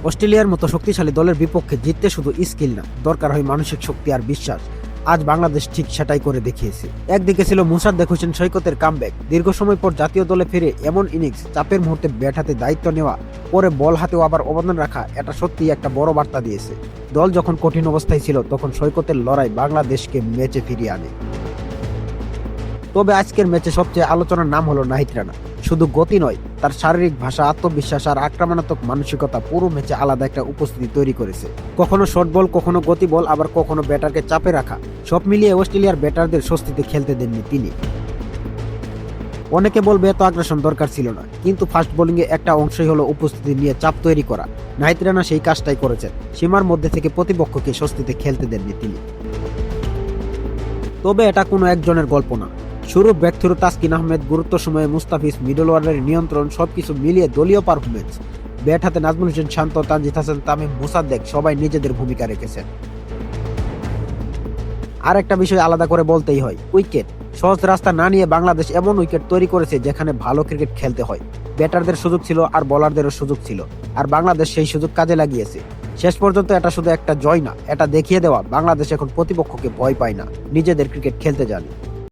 অস্ট্রেলিয়ার মতো শক্তিশালী দলের বিপক্ষে জিততে শুধু স্কিল না, দরকার হয় মানসিক শক্তি আর বিশ্বাস। আজ বাংলাদেশ ঠিক সেটাই করে দেখিয়েছে। একদিকে ছিল মুসাদ্দেক হোসেন সৈকতের কামব্যাক, দীর্ঘ সময় পর জাতীয় দলে ফিরে এমন ইনিংস, চাপের মুহূর্তে ব্যাট হাতে দায়িত্ব নেওয়া, পরে বল হাতেও আবার অবদান রাখা, এটা সত্যিই একটা বড় বার্তা দিয়েছে। দল যখন কঠিন অবস্থায় ছিল তখন সৈকতের লড়াই বাংলাদেশকে ম্যাচে ফিরিয়ে আনে। তবে আজকের ম্যাচে সবচেয়ে আলোচনার নাম হলো নাহিদ রানা। শুধু গতি নয়, তার শারীরিক ভাষা, আত্মবিশ্বাস আর আক্রমণাত্মক মানসিকতা পুরো ম্যাচে আলাদা একটা উপস্থিতি তৈরি করেছে। কখনো শর্ট বল, কখনো গতি বল, আবার কখনো ব্যাটারকে চাপে রাখা, সব মিলিয়ে অস্ট্রেলিয়ার ব্যাটারদের স্বস্তিতে খেলতে দেননি তিনি। অনেকে বলবে এত আগ্রাসন দরকার ছিল না, কিন্তু ফাস্ট বোলিংয়ে একটা অংশই হলো উপস্থিতি নিয়ে চাপ তৈরি করা। নাহিদ রানা সেই কাজটাই করেছেন। সীমার মধ্যে থেকে প্রতিপক্ষকে স্বস্তিতে খেলতে দেননি তিনি। তবে এটা কোনো একজনের গল্প না। শুরু ব্যাক থ্রু তাসকিন আহমেদ, গুরুত্ব সময়ে মুস্তাফিজ, মিডল অর্ডারের নিয়ন্ত্রণ, সবকিছু মিলিয়ে দলীয় পারফরমেন্স। ব্যাট হাতে নাজমুল হোসেন শান্ত, তানজিদ হাসান, তামিম, মুসাদ্দেক সবাই নিজেদের ভূমিকা রেখেছেন। আর একটা বিষয় আলাদা করে বলতেই হয়, উইকেট। সহজ রাস্তা না নিয়ে বাংলাদেশ এমন উইকেট তৈরি করেছে যেখানে ভালো ক্রিকেট খেলতে হয়। ব্যাটারদের সুযোগ ছিল আর বোলারদেরও সুযোগ ছিল, আর বাংলাদেশ সেই সুযোগ কাজে লাগিয়েছে। শেষ পর্যন্ত এটা শুধু একটা জয় না, এটা দেখিয়ে দেওয়া বাংলাদেশ এখন প্রতিপক্ষকে ভয় পায় না, নিজেদের ক্রিকেট খেলতে জানে।